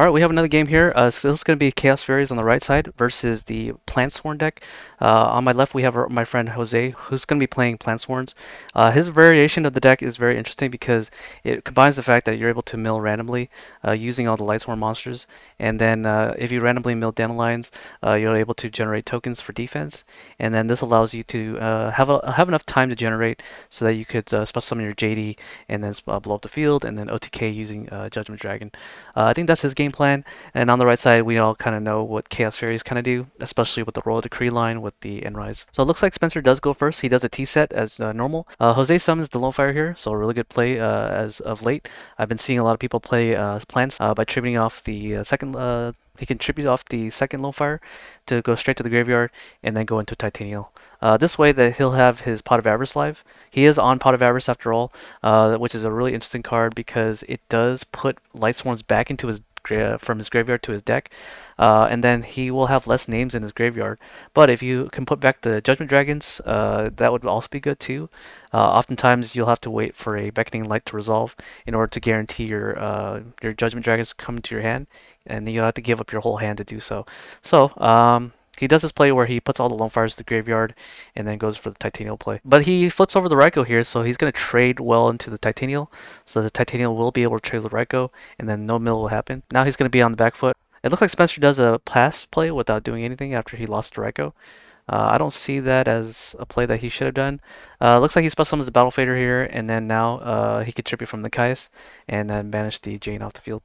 Alright, we have another game here. So this is going to be Chaos Furies on the right side versus the PlantSworn deck. On my left, we have my friend Jose, who's going to be playing PlantSworns. His variation of the deck is very interesting because it combines the fact that you're able to mill randomly using all the Lightsworn monsters, and then if you randomly mill Dandelions, you're able to generate tokens for defense, and then this allows you to have enough time to generate so that you could special summon your JD and then blow up the field, and then OTK using Judgment Dragon. I think that's his game plan. And on the right side, we all kind of know what Chaos Fairies kind of do, especially with the Royal Decree line with the Endrise. So it looks like Spencer does go first. He does a T set as normal. Jose summons the Lone Fire here, so a really good play as of late. I've been seeing a lot of people play plants by tributing off the second. He can tribute off the second Lone Fire to go straight to the graveyard and then go into Titanial. This way that he'll have his Pot of Avarice live. He is on Pot of Avarice after all, which is a really interesting card because it does put Lightsworns back into his from his graveyard to his deck, and then he will have less names in his graveyard. But if you can put back the Judgment Dragons, that would also be good too. Oftentimes you'll have to wait for a Beckoning Light to resolve in order to guarantee your Judgment Dragons come to your hand, and you'll have to give up your whole hand to do so. So he does this play where he puts all the Lone Fires to the graveyard and then goes for the Titanial play. But he flips over the Raikou here, so he's going to trade well into the Titanial. So the Titanial will be able to trade the Raikou, and then no mill will happen. Now he's going to be on the back foot. It looks like Spencer does a pass play without doing anything after he lost to Raikou. I don't see that as a play that he should have done. Looks like he special summons the Battle Fader here, and then now he can tribute from the Caius and then banish the Jane off the field.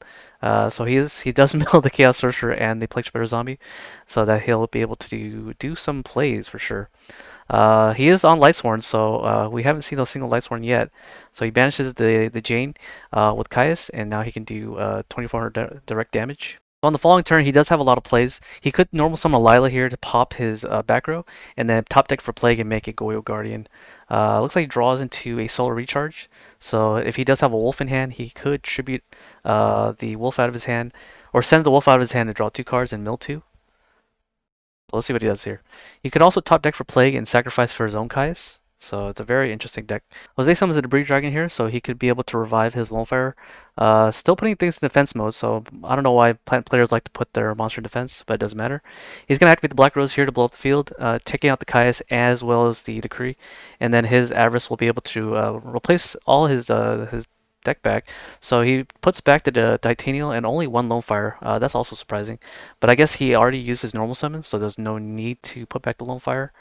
So he does mill the Chaos Sorcerer and the Plague Spreader Zombie, so that he'll be able to do some plays for sure. He is on Lightsworn, so we haven't seen a single Lightsworn yet. So he banishes the Jane with Caius, and now he can do 2400 direct damage. So on the following turn, he does have a lot of plays. He could normal summon a Lila here to pop his back row, and then top deck for Plague and make a Goyo Guardian. Looks like he draws into a Solar Recharge. So if he does have a Wolf in hand, he could tribute the Wolf out of his hand, or send the Wolf out of his hand to draw 2 cards and mill 2. So let's see what he does here. He could also top deck for Plague and sacrifice for his own Caius. So it's a very interesting deck. Jose summons a Debris Dragon here, so he could be able to revive his Lone Fire. Still putting things in defense mode, so I don't know why plant players like to put their monster in defense, but it doesn't matter. He's going to activate the Black Rose here to blow up the field, taking out the Caius as well as the Decree, and then his Avarice will be able to replace all his deck back. So he puts back the Titanial and only one Lone Fire. That's also surprising. But I guess he already used his normal summon, so there's no need to put back the Lone Fire.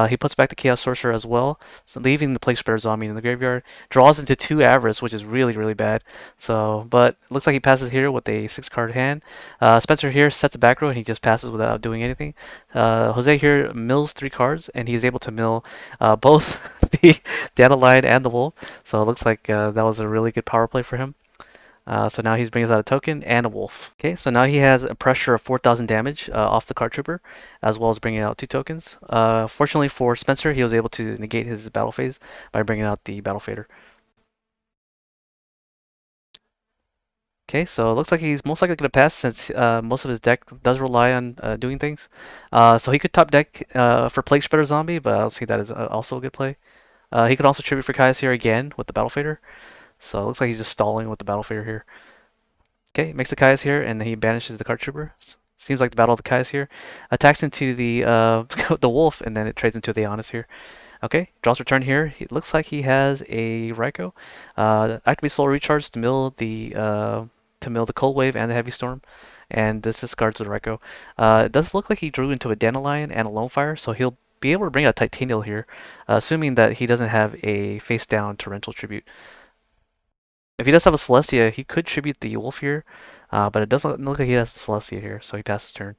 He puts back the Chaos Sorcerer as well, so leaving the Plague Spreader Zombie in the graveyard. Draws into 2 Avarice, which is really, really bad. So, but it looks like he passes here with a 6-card hand. Spencer here sets a back row and he just passes without doing anything. Jose here mills 3 cards and he's able to mill both the Dandelion and the Wolf. So it looks like that was a really good power play for him. So now he's bringing out a token and a wolf. Okay, so now he has a pressure of 4,000 damage off the card trooper, as well as bringing out 2 tokens. Fortunately for Spencer, he was able to negate his battle phase by bringing out the Battle Fader. Okay, so it looks like he's most likely going to pass since most of his deck does rely on doing things. So he could top deck for Plague Spreader Zombie, but I don't see that as also a good play. He could also tribute for Caius here again with the Battle Fader. So it looks like he's just stalling with the Battle Fader here. Okay, makes the Caius here, and he banishes the card trooper. Seems like the Battle of the Caius here. Attacks into the the wolf, and then it trades into the Honest here. Okay, draws return here. It looks like he has a Raikou. Activate Soul Recharge to mill the Cold Wave and the Heavy Storm, and this discards the Raikou. It does look like he drew into a Dandelion and a Lone Fire, so he'll be able to bring out Titanial here, assuming that he doesn't have a face-down Torrential Tribute. If he does have a Celestia, he could tribute the Wolf here, but it doesn't look like he has Celestia here, so he passes turn.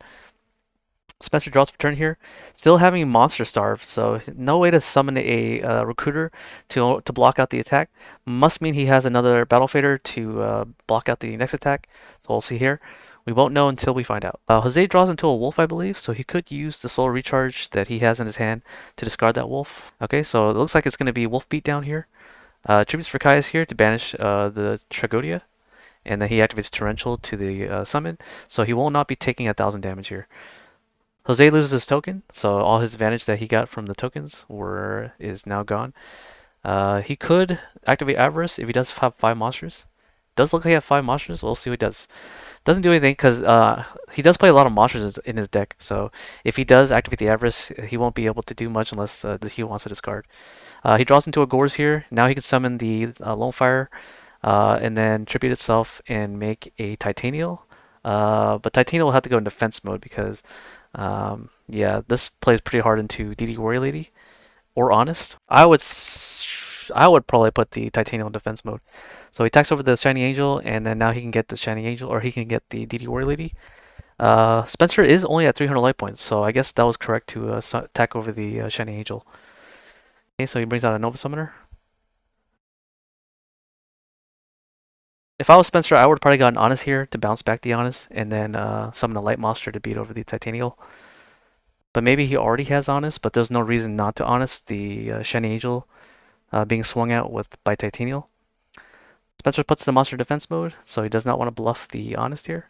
Spencer draws for turn here, still having Monster Starve, so no way to summon a Recruiter to block out the attack. Must mean he has another Battle Fader to block out the next attack, so we'll see here. We won't know until we find out. Jose draws into a Wolf, I believe, so he could use the Soul Recharge that he has in his hand to discard that Wolf. Okay, so it looks like it's going to be Wolf Beatdown here. Tributes for Caius here to banish the Tragodia, and then he activates Torrential to the summon, so he will not be taking 1,000 damage here. Jose loses his token, so all his advantage that he got from the tokens is now gone. He could activate Avarice if he does have 5 monsters, Does look like he has 5 monsters. We'll see what he does. Doesn't do anything because he does play a lot of monsters in his deck. So if he does activate the Avarice, he won't be able to do much unless he wants to discard. He draws into a Gores here. Now he can summon the Lone Fire and then tribute itself and make a Titanial. But Titanial will have to go in defense mode because, yeah, this plays pretty hard into DD Warrior Lady or Honest. I would probably put the Titanial in defense mode. So he attacks over the Shiny Angel, and then now he can get the Shiny Angel, or he can get the DD Warrior Lady. Spencer is only at 300 life points, so I guess that was correct to attack over the Shiny Angel. Okay, so he brings out a Nova Summoner. If I was Spencer, I would probably got an Honest here to bounce back the Honest, and then summon a Light Monster to beat over the Titanial. But maybe he already has Honest, but there's no reason not to Honest the Shiny Angel being swung out with by Titanial. Spencer puts the monster defense mode, so he does not want to bluff the Honest here.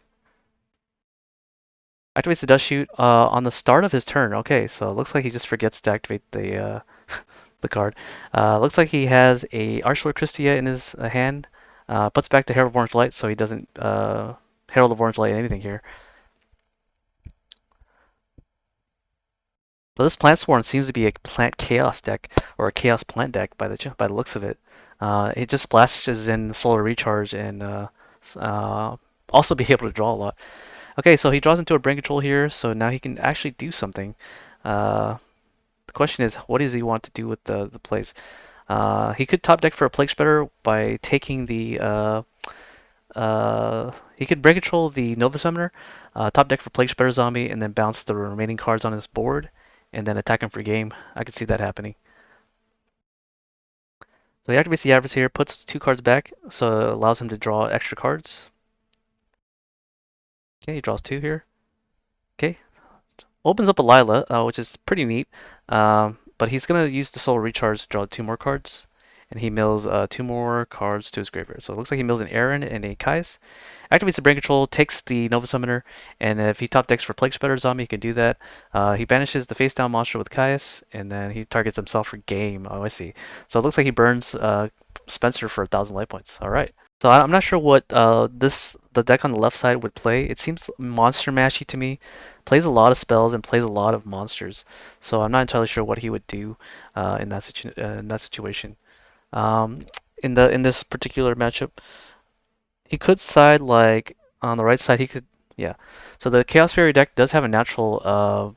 Activates the Dust Shoot on the start of his turn. Okay, so it looks like he just forgets to activate the the card. Looks like he has a Archlord Christia in his hand. Puts back the Herald of Orange Light, so he doesn't Herald of Orange Light anything here. So this PlantSworn seems to be a Plant Chaos deck, or a Chaos Plant deck by the looks of it. It just splashes in Solar Recharge and also be able to draw a lot. Okay, so he draws into a Brain Control here, so now he can actually do something. The question is, what does he want to do with the plays? He could top deck for a Plague Spreader by taking the he could Brain Control the Nova Summoner, top deck for Plague Spreader Zombie, and then bounce the remaining cards on his board, and then attack him for game. I could see that happening. So he activates the Avarice here, puts 2 cards back, so it allows him to draw extra cards. Okay, he draws 2 here. Okay, opens up a Lila, which is pretty neat. But he's gonna use the Soul Recharge to draw 2 more cards, and he mills 2 more cards to his graveyard. So it looks like he mills an Aaron and a Kais. Activates the Brain Control, takes the Nova Summoner, and if he top decks for Plague Spreader Zombie, he can do that. He banishes the face down monster with Kais, and then he targets himself for game. Oh, I see. So it looks like he burns Spencer for 1,000 life points. All right. So I'm not sure what the deck on the left side would play. It seems monster mashy to me. Plays a lot of spells and plays a lot of monsters. So I'm not entirely sure what he would do in that situation. Um, in this particular matchup, he could side like on the right side. He could, yeah. So the Chaos Fairy deck does have a natural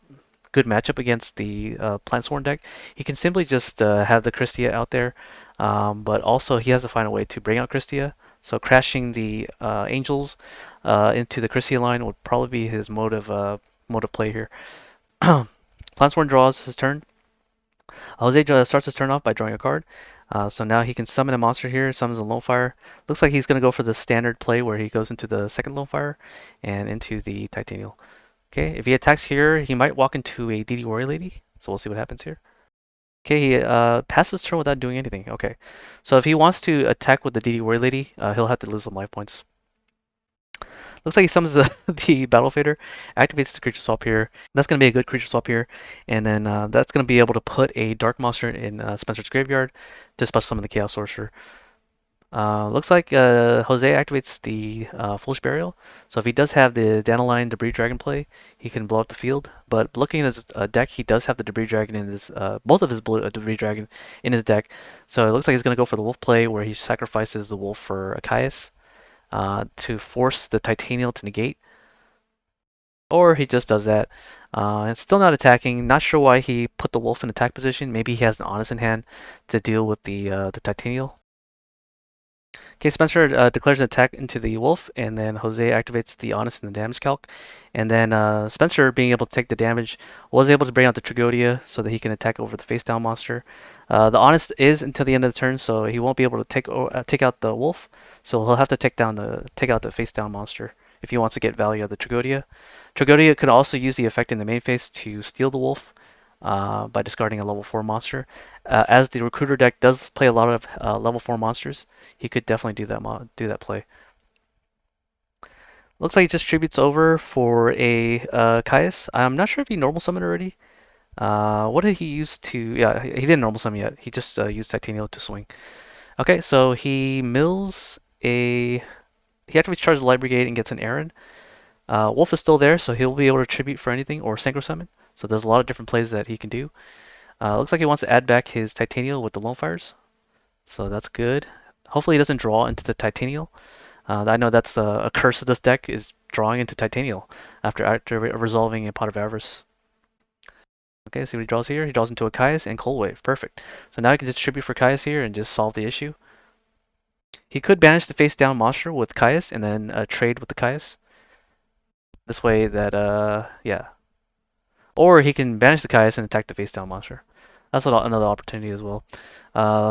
good matchup against the PlantSworn deck. He can simply just have the Christia out there, but also he has to find a way to bring out Christia. So crashing the Angels into the Christia line would probably be his mode of play here. PlantSworn draws his turn. Jose starts his turn off by drawing a card. So now he can summon a monster here, summons a Lone Fire. Looks like he's going to go for the standard play where he goes into the second Lone Fire and into the Titanial. Okay, if he attacks here, he might walk into a DD Warrior Lady. So we'll see what happens here. Okay, he passes turn without doing anything. Okay, so if he wants to attack with the DD Warrior Lady, he'll have to lose some life points. Looks like he summons the Battle Fader, activates the creature swap here. That's going to be a good creature swap here. And then that's going to be able to put a Dark Monster in Spencer's graveyard to special summon the Chaos Sorcerer. Looks like Jose activates the Foolish Burial. So if he does have the Dandelion Debris Dragon play, he can blow up the field. But looking at his deck, he does have the Debris Dragon in his both of his Debris Dragon in his deck. So it looks like he's going to go for the Wolf play, where he sacrifices the Wolf for a Caius to force the Titanial to negate. Or he just does that. It's still not attacking. Not sure why he put the Wolf in attack position. Maybe he has an Honest in hand to deal with the Titanial. Okay, Spencer declares an attack into the Wolf, and then Jose activates the Honest and the damage calc. And then Spencer, being able to take the damage, was able to bring out the Tragodia so that he can attack over the face down monster. The Honest is until the end of the turn, so he won't be able to take out the Wolf. So he'll have to take out the face down monster if he wants to get value of the Tragodia. Tragodia could also use the effect in the main phase to steal the Wolf by discarding a level 4 monster. As the Recruiter deck does play a lot of level 4 monsters, he could definitely do that play. Looks like he just tributes over for a Caius. I'm not sure if he normal summoned already. What did he use to... Yeah, he didn't normal summon yet. He just used Titanial to swing. Okay, so he mills a he activates Charge the Light Brigade and gets an Aaron. Wolf is still there, so he'll be able to tribute for anything or Synchro Summon. So there's a lot of different plays that he can do. Looks like he wants to add back his Titanial with the Lone Fires, so that's good. Hopefully he doesn't draw into the Titanial. I know that's a curse of this deck is drawing into Titanial after resolving a Pot of Avarice. Okay, see what he draws here. He draws into a Caius and Cold Wave. Perfect. So now he can just tribute for Caius here and just solve the issue. He could banish the face down monster with Caius and then trade with the Caius. This way that, yeah. Or he can banish the Caius and attack the face down monster. That's another opportunity as well.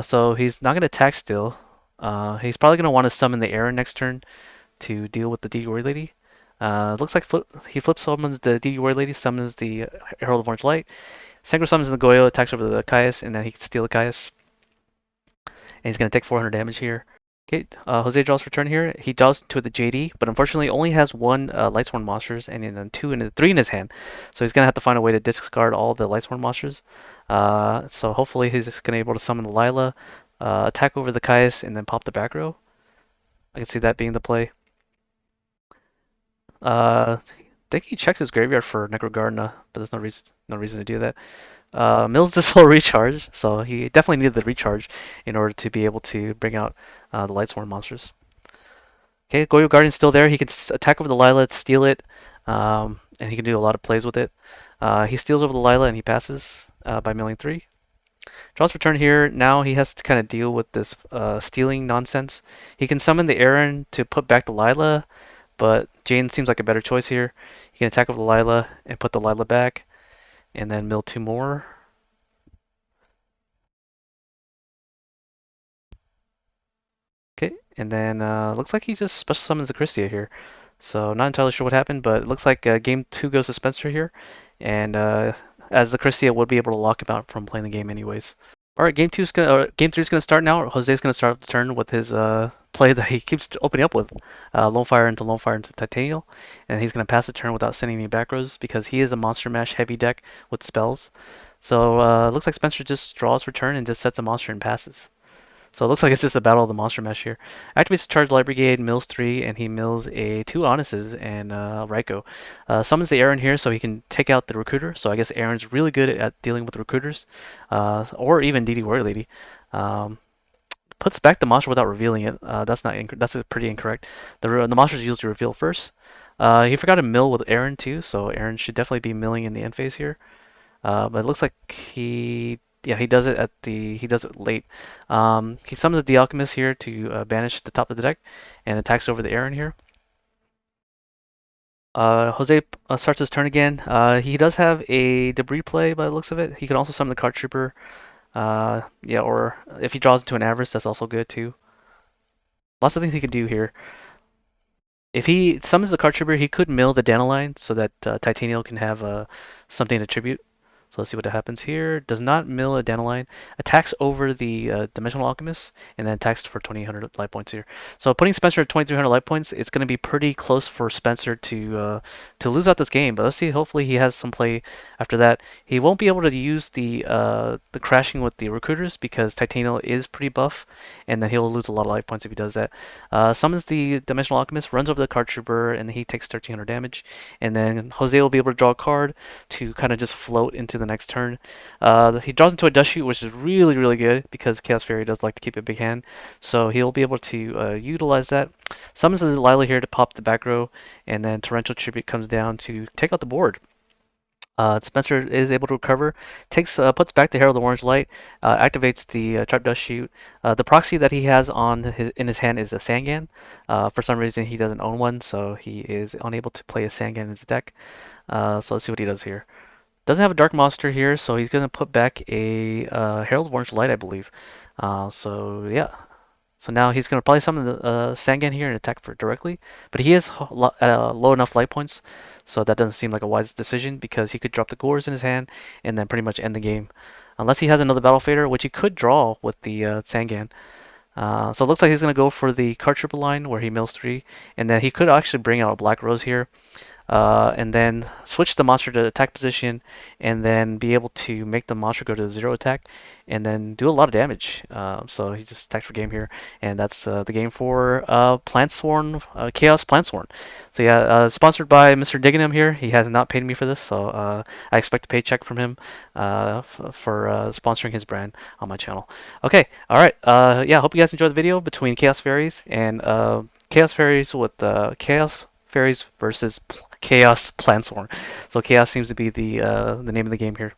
So he's not going to attack still. He's probably going to want to summon the Aaron next turn to deal with the DD Warrior Lady. Looks like he flip summons the DD Warrior Lady, summons the Herald of Orange Light. Synchro summons the Goyo, attacks over the Caius, and then he can steal the Caius. And he's going to take 400 damage here. Okay, Jose draws for turn here. He draws to the JD, but unfortunately only has one Lightsworn monsters and then three in his hand. So he's gonna have to find a way to discard all the Lightsworn monsters. So hopefully he's just gonna be able to summon the Lila, attack over the Caius, and then pop the back row. I can see that being the play. I think he checks his graveyard for Necrogardener, but there's no reason to do that. Mills this whole recharge, so he definitely needed the recharge in order to be able to bring out the Lightsworn monsters. Okay, Goyo Guardian's still there. He can attack over the Lila, steal it, and he can do a lot of plays with it. He steals over the Lila and he passes by milling 3. Draws for turn here. Now he has to kind of deal with this stealing nonsense. He can summon the Aaron to put back the Lila, but Jane seems like a better choice here. He can attack over the Lila and put the Lila back, and then mill 2 more. Okay, and then looks like he just special summons the Christia here. So not entirely sure what happened, but it looks like game 2 goes to Spencer here, and as the Christia would be able to lock him out from playing the game anyways. All right, game 3 is gonna start now. Jose's gonna start the turn with his play that he keeps opening up with, Lone Fire into Titanial, and he's gonna pass the turn without sending any back rows because he is a Monster Mash heavy deck with spells. So looks like Spencer just draws for turn and just sets a monster and passes. So it looks like it's just a battle of the monster mesh here. Activates Charge Light Brigade, mills 3, and he mills 2 Onuses and Raiko. Summons the Aaron here so he can take out the Recruiter. So I guess Aaron's really good at dealing with recruiters, or even DD Warrior Lady. Puts back the monster without revealing it. That's pretty incorrect. The monster is usually revealed first. He forgot to mill with Aaron too, so Aaron should definitely be milling in the end phase here. But it looks like he does it late. He summons the Alchemist here to banish the top of the deck and attacks over the Aaron here. Jose starts his turn again. He does have a debris play by the looks of it. He can also summon the Card Trooper. Yeah, or if he draws into an Avarice, that's also good too. Lots of things he can do here. If he summons the Card Trooper, he could mill the Dandelion so that Titanial can have something to tribute. So let's see what happens here. Does not mill a Dandelion. Attacks over the Dimensional Alchemist, and then attacks for 2,800 life points here. So putting Spencer at 2,300 life points, it's going to be pretty close for Spencer to lose out this game. But let's see. Hopefully he has some play after that. He won't be able to use the crashing with the Recruiters because Titanial is pretty buff, and then he'll lose a lot of life points if he does that. Summons the Dimensional Alchemist, runs over the Card Trooper, and he takes 1,300 damage. And then Jose will be able to draw a card to kind of just float into the next turn. He draws into a Dust Shoot, which is really, really good because Chaos Fairy does like to keep a big hand. So he'll be able to utilize that. Summons the Delilah here to pop the back row, and then Torrential Tribute comes down to take out the board. Spencer is able to recover, puts back the Herald of Orange Light, activates the Trap Dust Shoot. The proxy that he has in his hand is a Sangan. For some reason, he doesn't own one, so he is unable to play a Sangan in his deck. So let's see what he does here. Doesn't have a Dark Monster here, so he's going to put back a Herald of Orange Light, I believe. So yeah. So now he's going to probably summon the Sangan here and attack for directly. But he is low enough light points, so that doesn't seem like a wise decision because he could drop the Gores in his hand and then pretty much end the game. Unless he has another Battle Fader, which he could draw with the Sangan. So it looks like he's going to go for the Card Trooper line where he mills 3. And then he could actually bring out a Black Rose here. and then switch the monster to attack position, and then be able to make the monster go to 0 attack, and then do a lot of damage. So he just attacked for game here, and that's the game for PlantSworn, Chaos PlantSworn. So yeah, sponsored by Mr. Diggingham here. He has not paid me for this, so I expect a paycheck from him for sponsoring his brand on my channel. Okay, all right. Yeah, hope you guys enjoyed the video between Chaos Fairies and Chaos Fairies with Chaos Fairies versus Chaos PlantSworn. So Chaos seems to be the name of the game here.